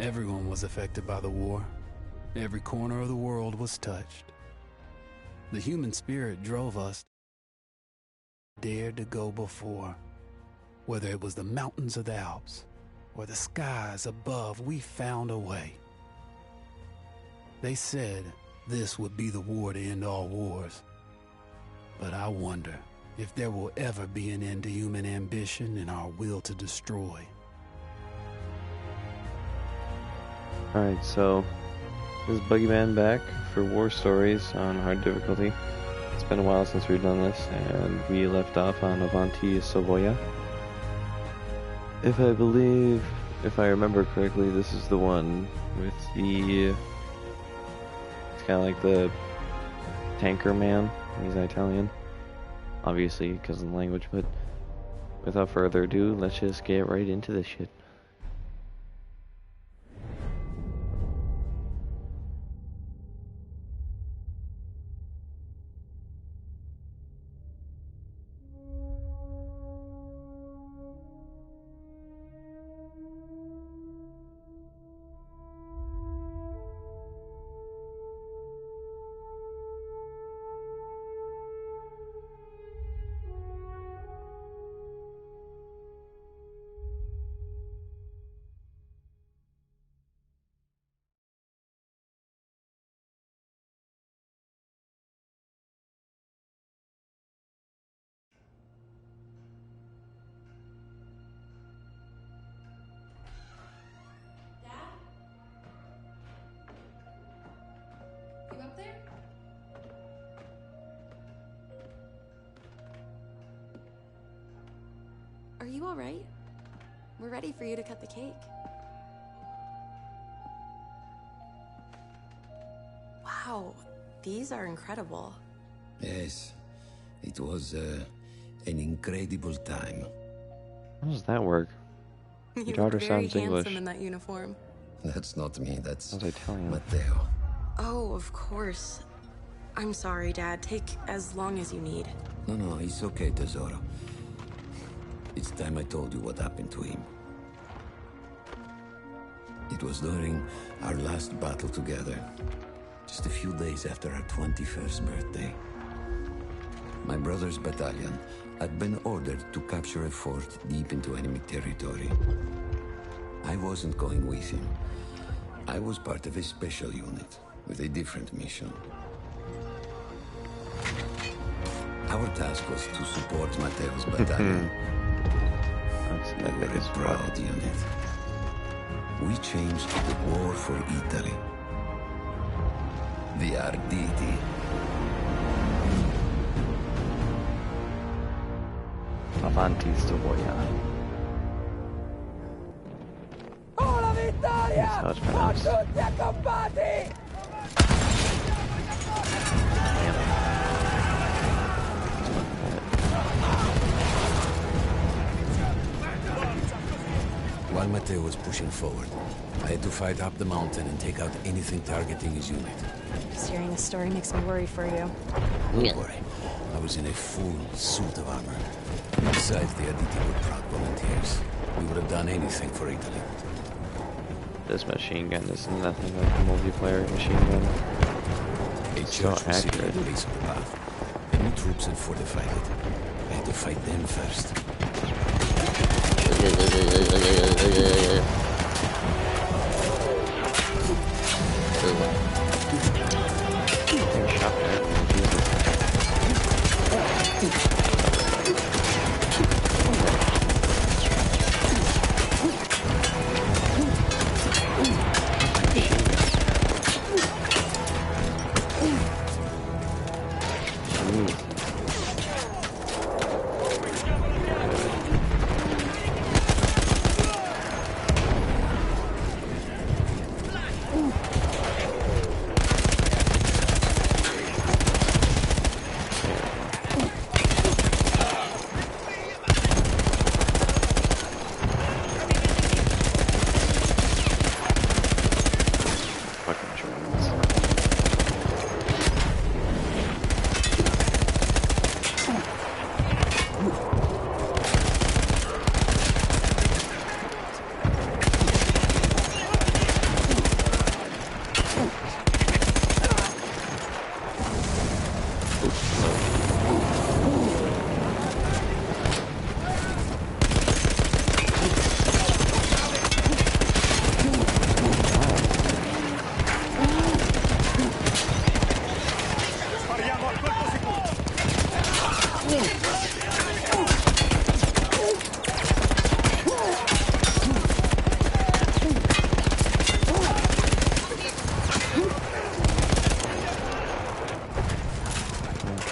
Everyone was affected by the war. Every corner of the world was touched. The human spirit drove us, dared to go before. Whether it was the mountains of the Alps or the skies above, we found a way. They said this would be the war to end all wars. But I wonder if there will ever be an end to human ambition and our will to destroy. Alright, so this is Boogeyman back for War Stories on hard difficulty. It's been a while since we've done this, and we left off on Avanti Savoia. If I remember correctly, this is the one with the... It's kind of like the tanker man. He's Italian. Obviously, because of the language, but without further ado, let's just get right into this shit. Are you all right? We're ready for you to cut the cake. Wow, these are incredible. Yes, it was an incredible time. How does that work? You Your daughter look very sounds English. handsome in that uniform. That's not me, that's Italian. Matteo. Oh, of course. I'm sorry, Dad. Take as long as you need. No, it's okay, Tesoro. It's time I told you what happened to him. It was during our last battle together, just a few days after our 21st birthday. My brother's battalion had been ordered to capture a fort deep into enemy territory. I wasn't going with him. I was part of a special unit with a different mission. Our task was to support Matteo's battalion. We were a proud unit. We changed the war for Italy. The Arditi. Avanti Savoia. Oh, la vittoria! That's how it's pronounced. Tutti accampati! While Matteo was pushing forward, I had to fight up the mountain and take out anything targeting his unit. Just hearing this story makes me worry for you. Don't worry, I was in a full suit of armor. Besides, the Arditi were proud volunteers. We would have done anything for Italy. This machine gun is nothing like a multiplayer machine gun. A It's church so was sitting at accurate. the base of the path. The new troops had fortified it. I had to fight them first.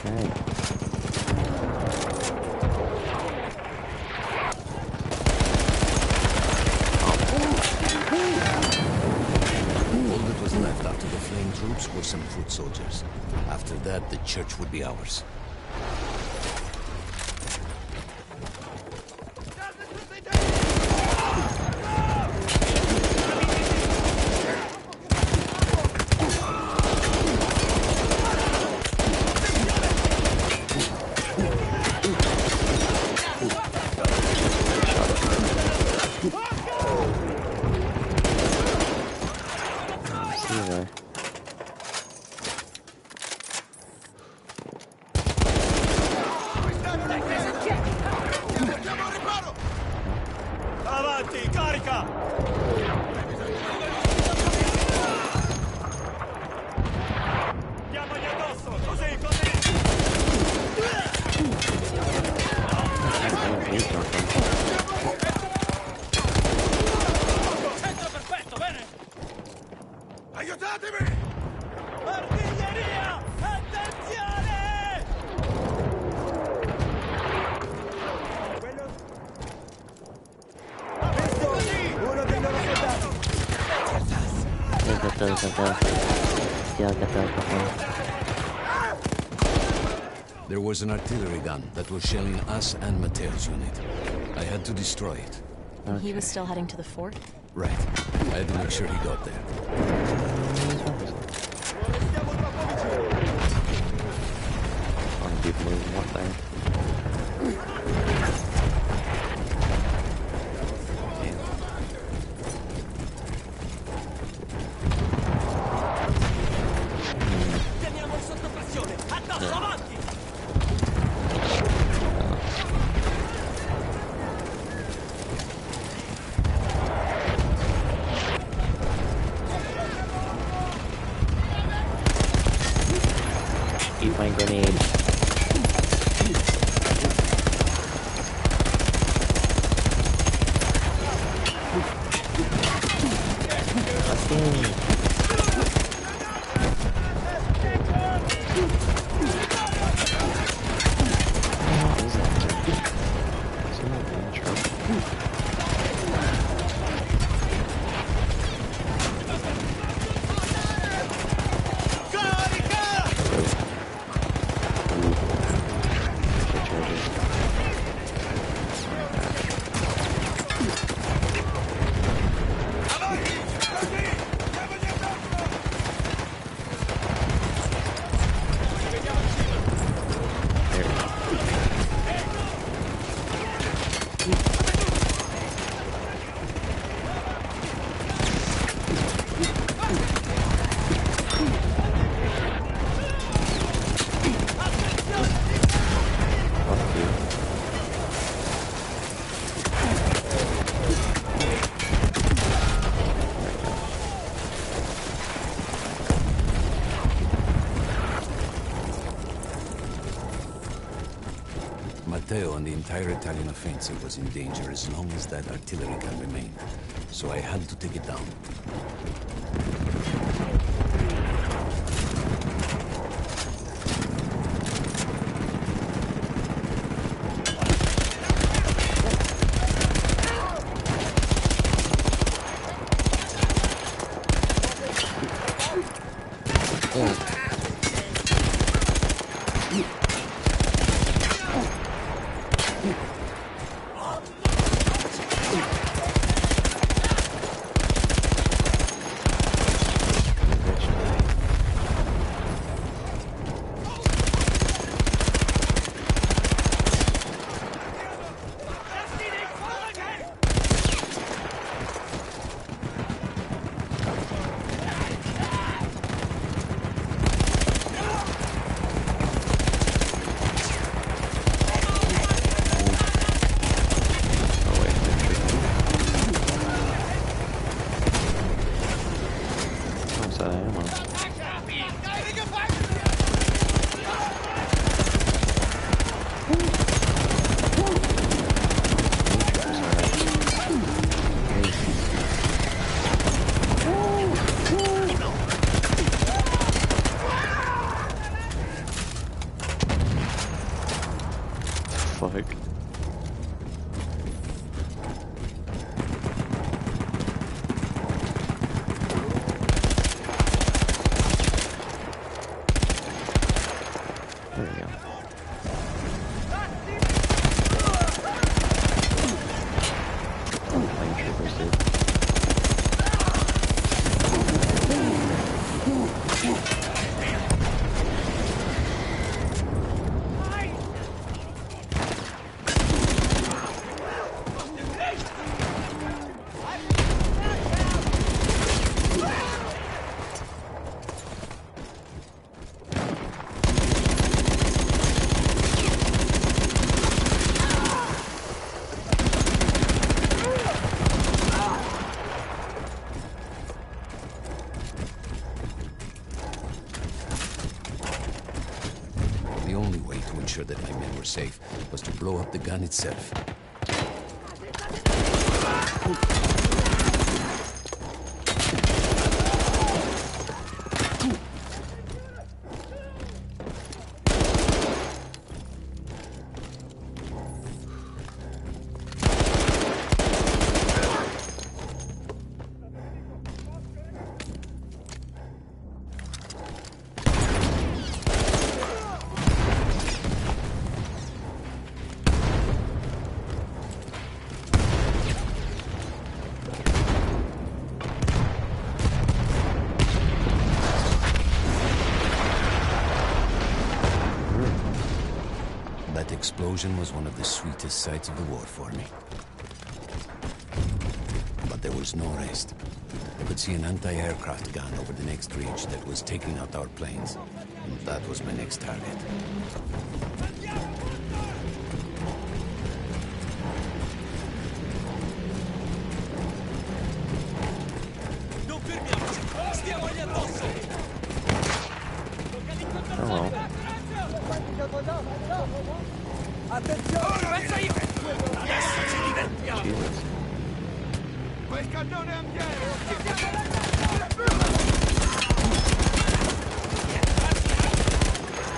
Okay. All that was left after the fleeing troops were some foot soldiers. After that, the church would be ours. See you there. Avanti, carica! Diamogli addosso, così, così! Centro perfetto, bene! Aiutatemi! Artiglieria! Attenzione! Uno dei loro soldati! There was an artillery gun that was shelling us and Mateo's unit. I had to destroy it. And he was still heading to the fort? Right. I had to make sure he got there. People moving up there. Teniamo sotto pressione! Addosso, avanti! Eat my grenade. Matteo and the entire Italian offensive was in danger as long as that artillery gun remained. So I had to take it down. fuck? There we go. Flame troopers, dude. The only way to ensure that my men were safe was to blow up the gun itself. That explosion was one of the sweetest sights of the war for me. But there was no rest. I could see an anti-aircraft gun over the next ridge that was taking out our planes, and that was my next target. Non fermiamoci! Stiamogli addosso! Hello. Attenzione! Pensa io! Adesso ci divertiamo! Jesus. Quel cannone antiaereo!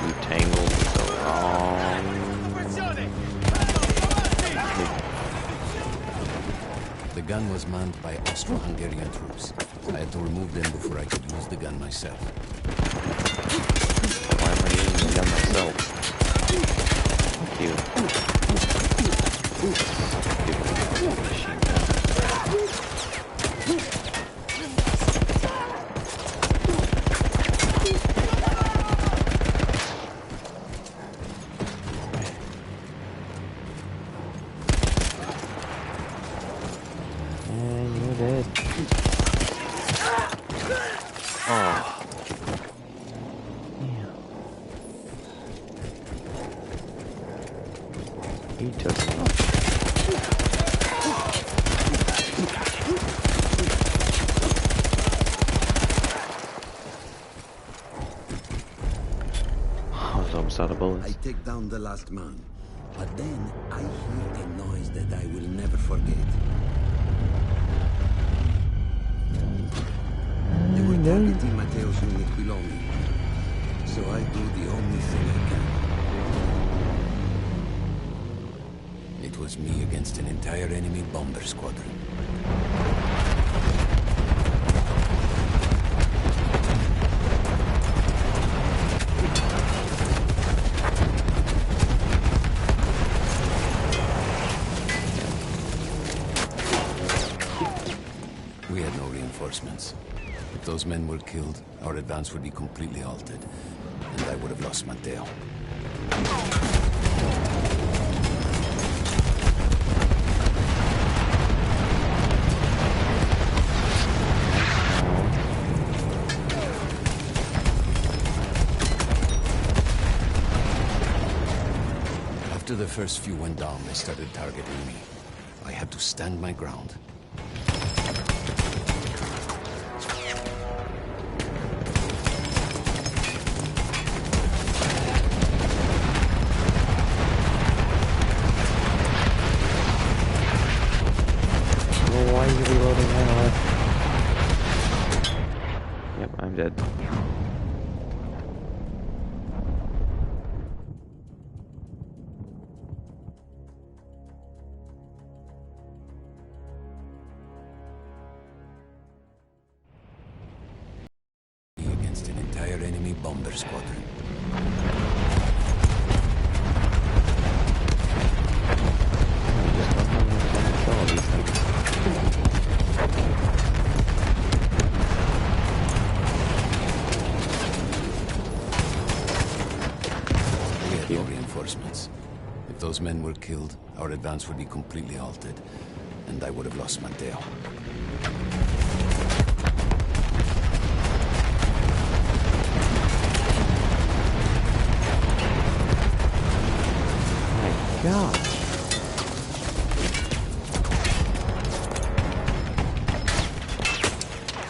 You tangled so wrong. Pressione! The gun was manned by Austro-Hungarian troops. I had to remove them before I could use the gun myself. Why am I using the gun myself? Fuck you. Stupid machine gun. And you're dead. Oh. Yeah. He took much. I was almost out of I bullets. take down the last man, but then I hear a noise that I will never forget. They were targeting Matteo's unit below me, so I do the only thing I can. It was me against an entire enemy bomber squadron. We had no reinforcements. If those men were killed, our advance would be completely halted, and I would have lost Matteo. After the first few went down, they started targeting me. I had to stand my ground. Why are you reloading now? Yep, I'm dead. you. no reinforcements. If those men were killed, our advance would be completely halted, and I would have lost Mateo. My God.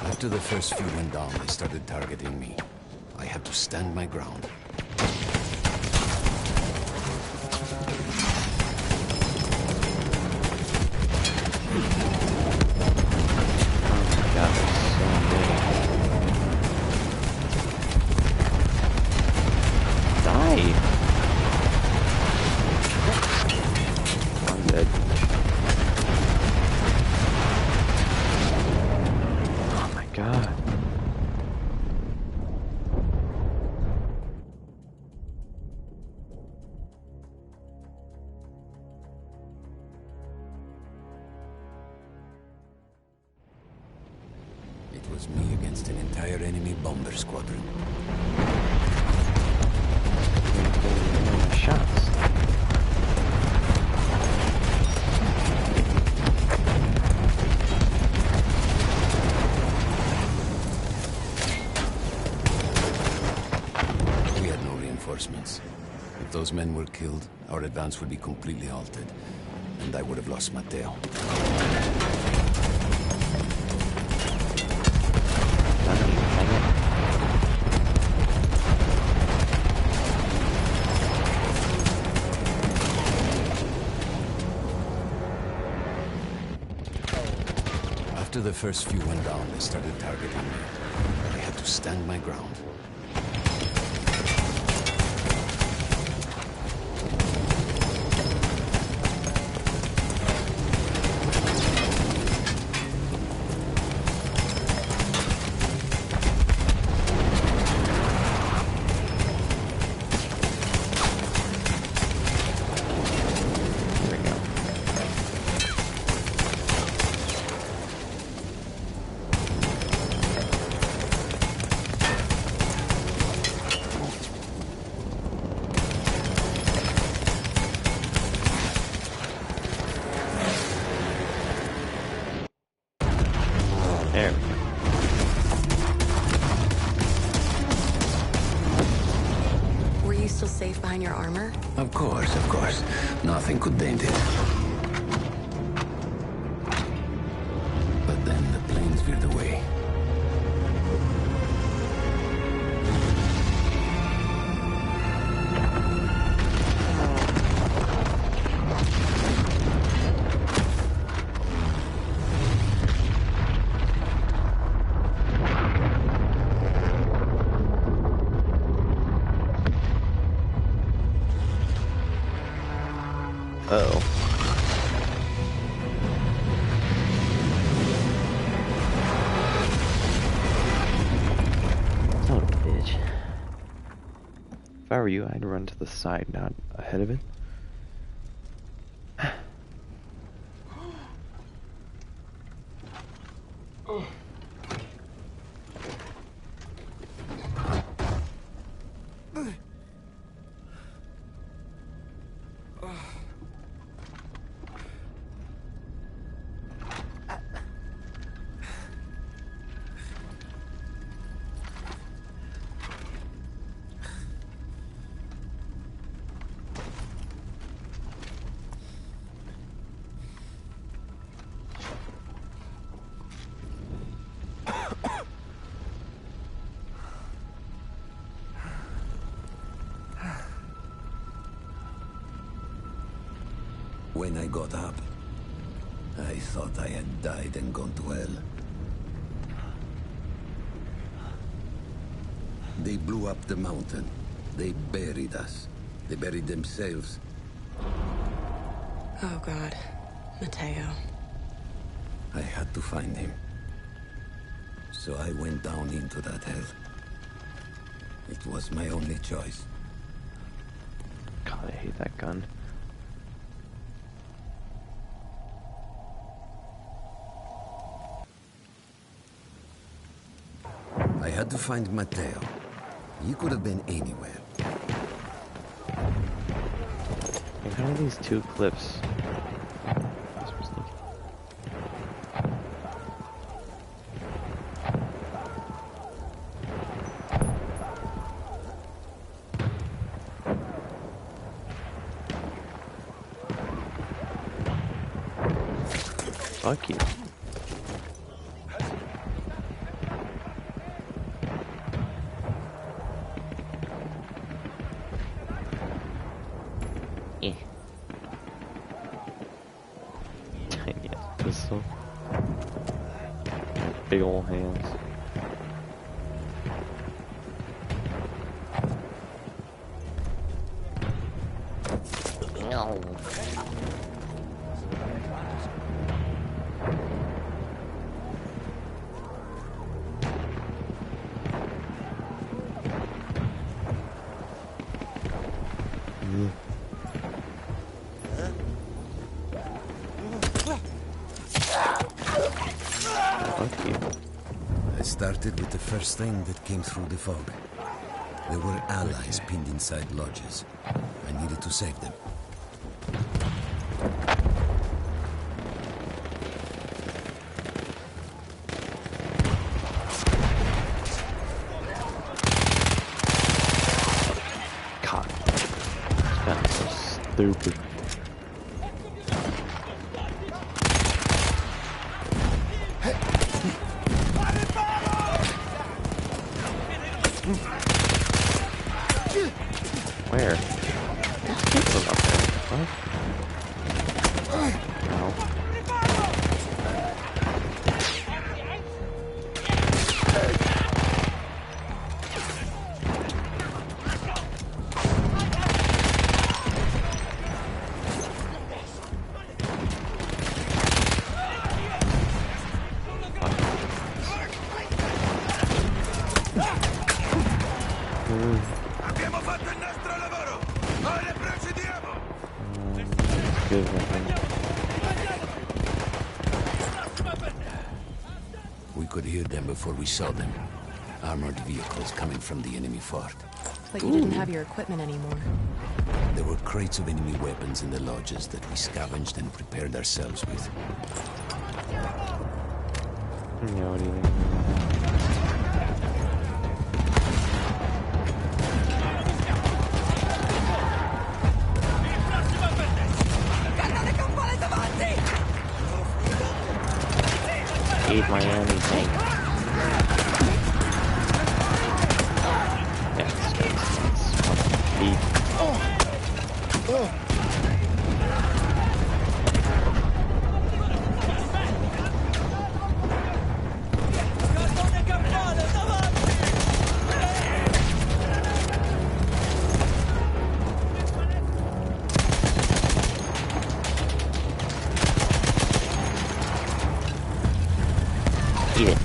After the first few went down, they started targeting me. I had to stand my ground. It was me against an entire enemy bomber squadron. Shots. We had no reinforcements. If those men were killed, our advance would be completely halted, and I would have lost Mateo. After the first few went down, they started targeting me. I had to stand my ground. There we go. Were you still safe behind your armor? Of course, of course. Nothing could dent it. But then the planes veered away. Uh-oh. Son of a bitch. If I were you, I'd run to the side, not ahead of it. When I got up, I thought I had died and gone to hell. They blew up the mountain. They buried us. They buried themselves. Oh, God. Mateo. I had to find him. So I went down into that hell. It was my only choice. God, I hate that gun. I had to find Mateo. He could have been anywhere. And how are these two cliffs? Fuck you. Eh. Tiny ass pistol. Big ol' hands. No. I started with the first thing that came through the fog. There were allies pinned inside lodges. I needed to save them. God. This guy is so stupid. Where? There's people up there. What? No. Abbiamo fatto il nostro lavoro! Ora procediamo! Good one. We could hear them before we saw them. Armored vehicles coming from the enemy fort. But you didn't have your equipment anymore. There were crates of enemy weapons in the lodges that we scavenged and prepared ourselves with. Yeah, what do you think? Aid Miami tank. Yeah, this guy's fucking beat. Cannone campane davanti! Eat it.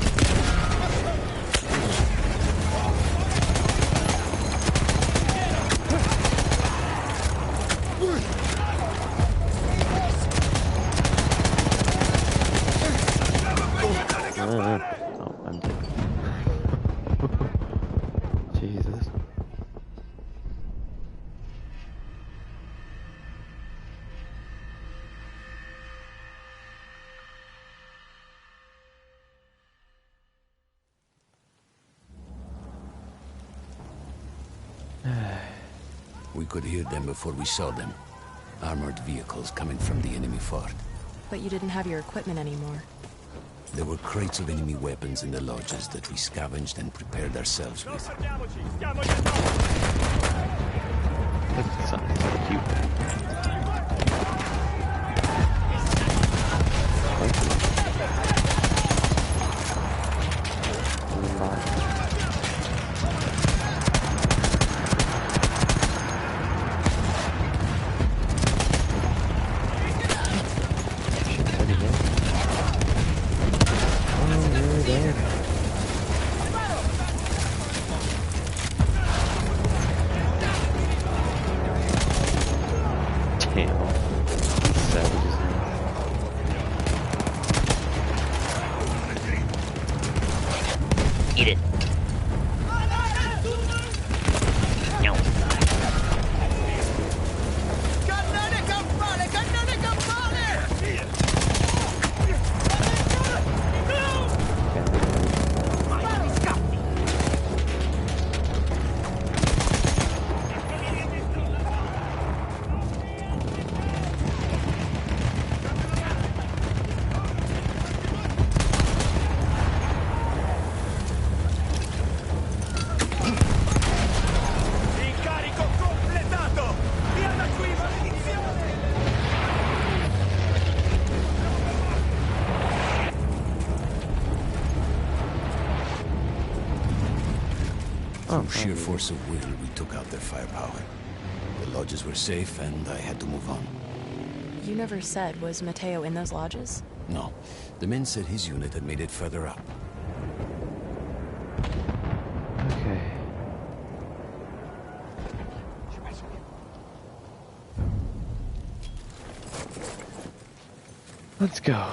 Oh, I'm dead. Jesus. We could hear them before we saw them. Armored vehicles coming from the enemy fort. But you didn't have your equipment anymore. There were crates of enemy weapons in the lodges that we scavenged and prepared ourselves with. Fermiamoci, stiamo andando! Look at the sun, it's so cute. From sheer force of will, we took out their firepower. The lodges were safe, and I had to move on. You never said, was Mateo in those lodges? No. The men said his unit had made it further up. Okay. Let's go.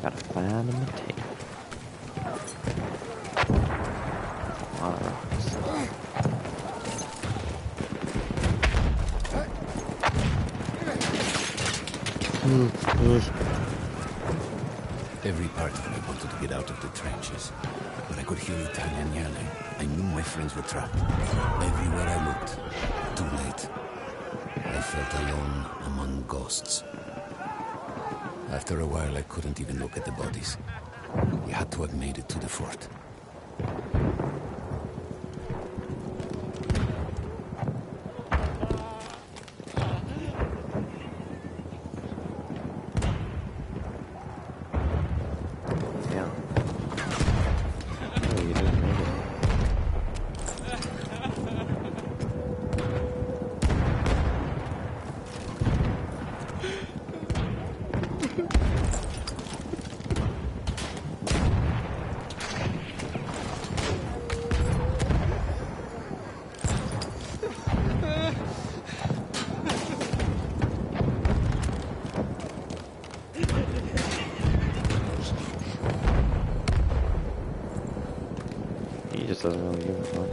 Gotta find Mateo. A lot of rocks. Every part of me wanted to get out of the trenches, but I could hear Italian yelling. I knew my friends were trapped. Everywhere I looked, too late. I felt alone among ghosts. After a while, I couldn't even look at the bodies. We had to have made it to the fort. Yeah. Oh, you didn't make it. He just doesn't really give a fuck.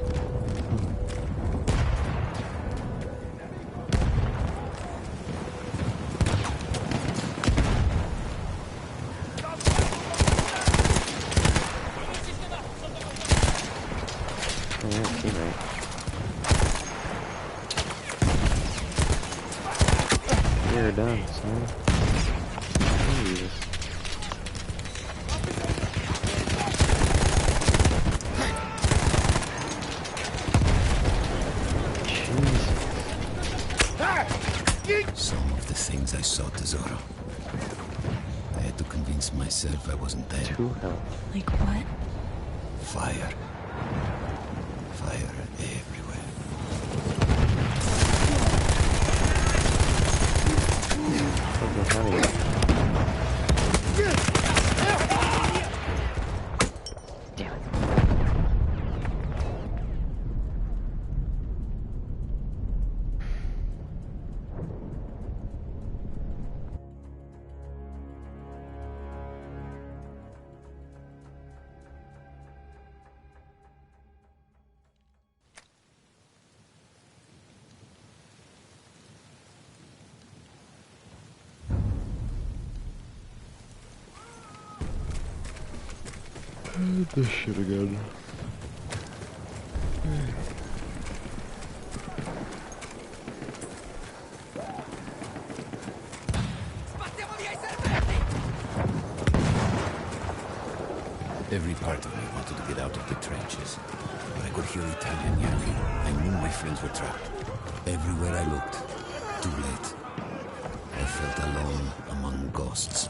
Oh, yeah, teammate. You're done, son. Jesus. Some of the things I saw, Tesoro. I had to convince myself I wasn't dead. Two health. Like what? Fire. Fire everywhere. What's behind you? Damn it. This shit again. Every part of me wanted to get out of the trenches, but I could hear Italian yelling. I knew my friends were trapped. Everywhere I looked, too late. I felt alone among ghosts.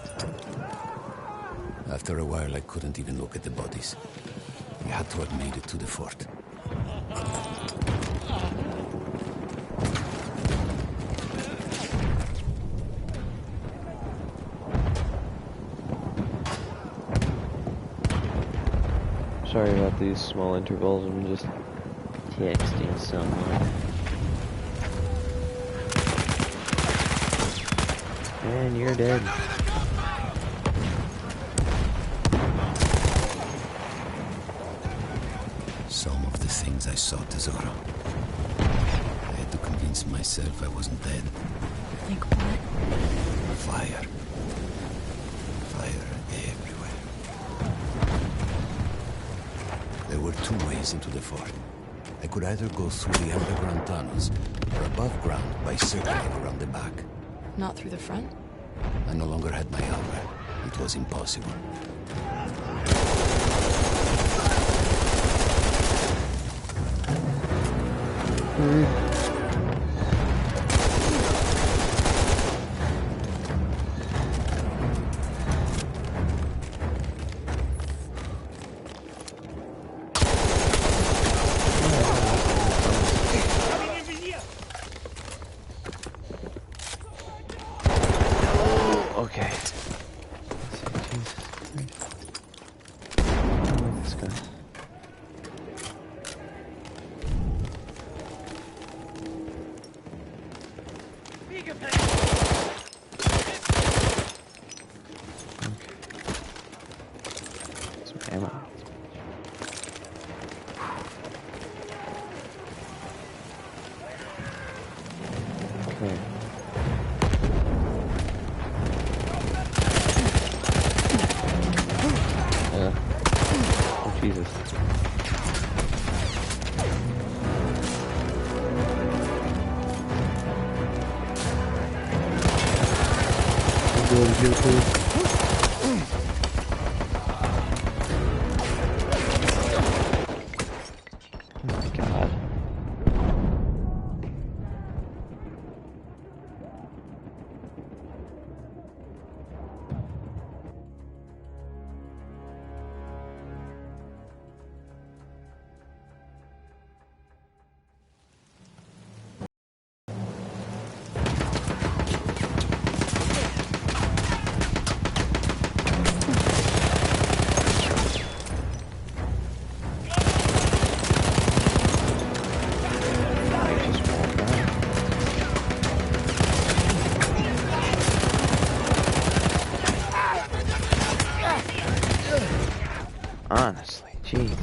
After a while, I couldn't even look at the bodies. We had to have made it to the fort. Sorry about these small intervals, I'm just texting someone. And you're dead. Some of the things I saw, Tesoro. I had to convince myself I wasn't dead. Like what? Fire. Fire everywhere. There were two ways into the fort. I could either go through the underground tunnels, or above ground by circling around the back. Not through the front? I no longer had my armor. It was impossible. Oh my god. I just won't die. Honestly, Jesus.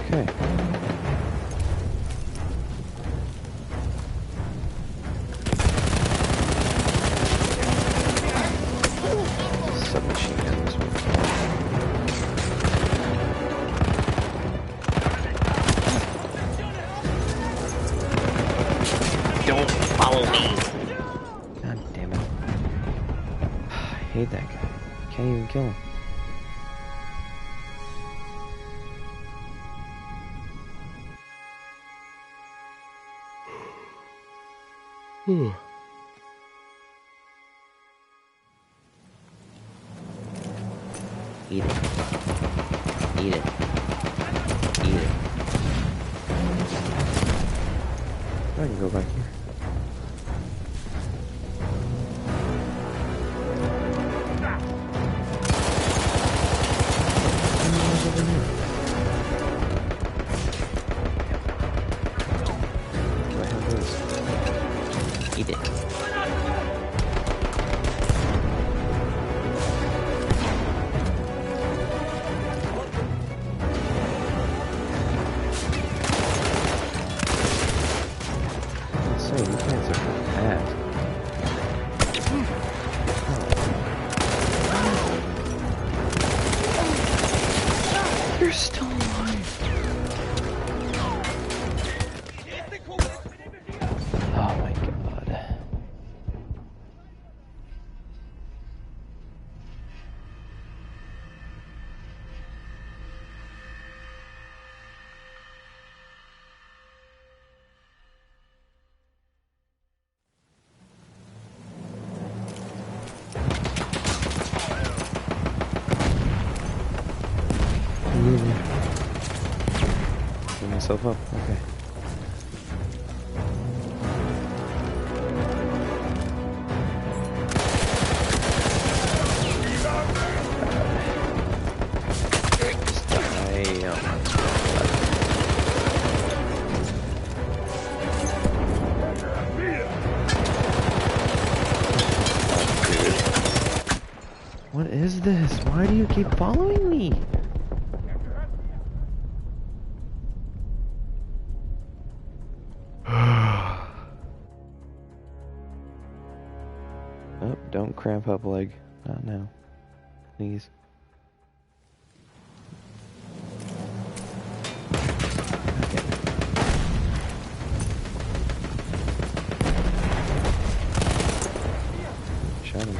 Okay. Submachine guns. Don't follow me. God damn it. I hate that guy. Can't even kill him. Eat it. Eat it. Eat it. I can go back here. Do I have this? Eat it. So you guys are bad. You're still alive. Oh my god. Get myself up. Okay. Just die. Oh my god. What is this? Why do you keep following me? Oh, don't cramp up, leg. Not now. Please. Okay. Shut him.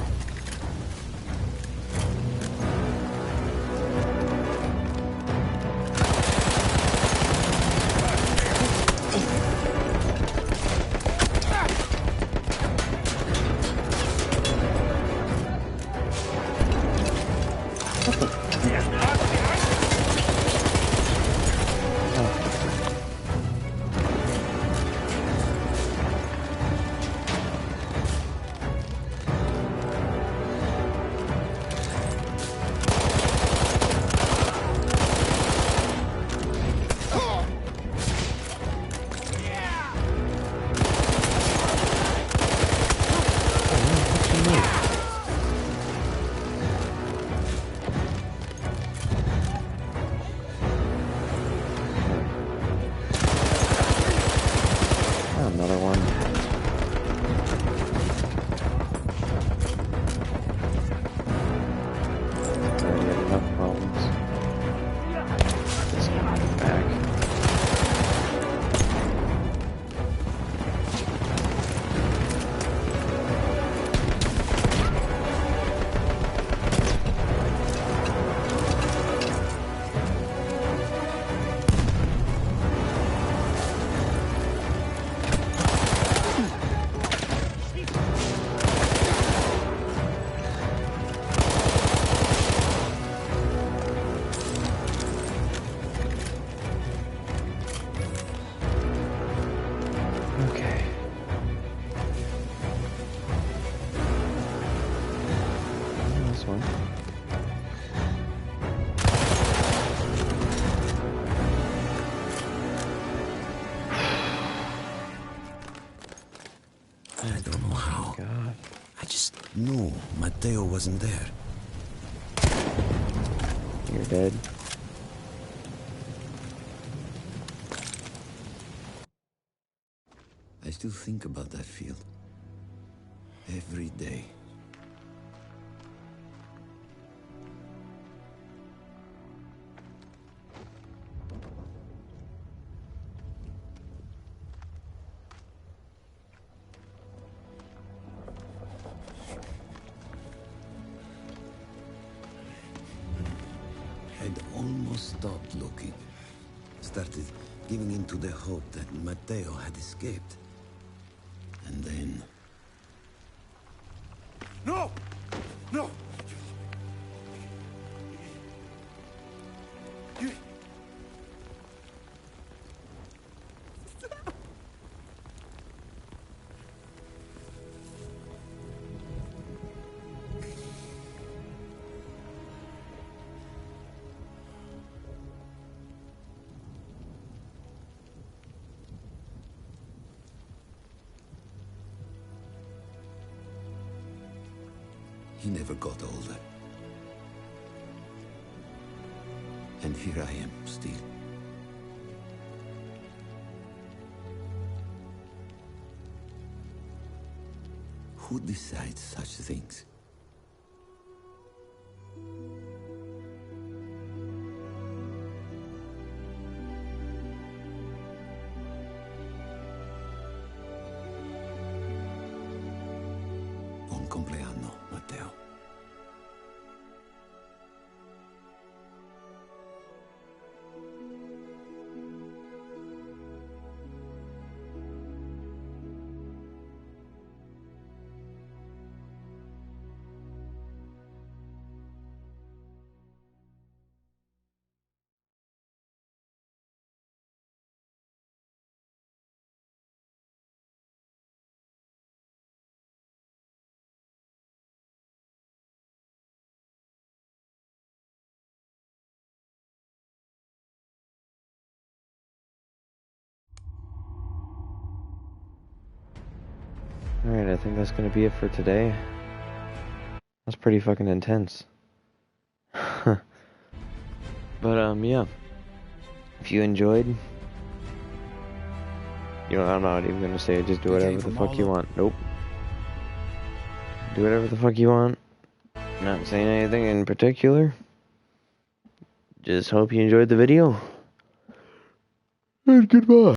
one. I don't know how. God. I just knew Matteo wasn't there. You're dead. I still think about that field. Every day. I'd almost stopped looking. Started giving in to the hope that Matteo had escaped. And then... No! No! He never got older. And here I am, still. Who decides such things? Buon compleanno, Matteo. Alright, I think that's gonna be it for today. That's pretty fucking intense. But, yeah. If you enjoyed... You know, I'm not even gonna say it, just do whatever the fuck you want. Nope. Do whatever the fuck you want. Not saying anything in particular. Just hope you enjoyed the video. And goodbye.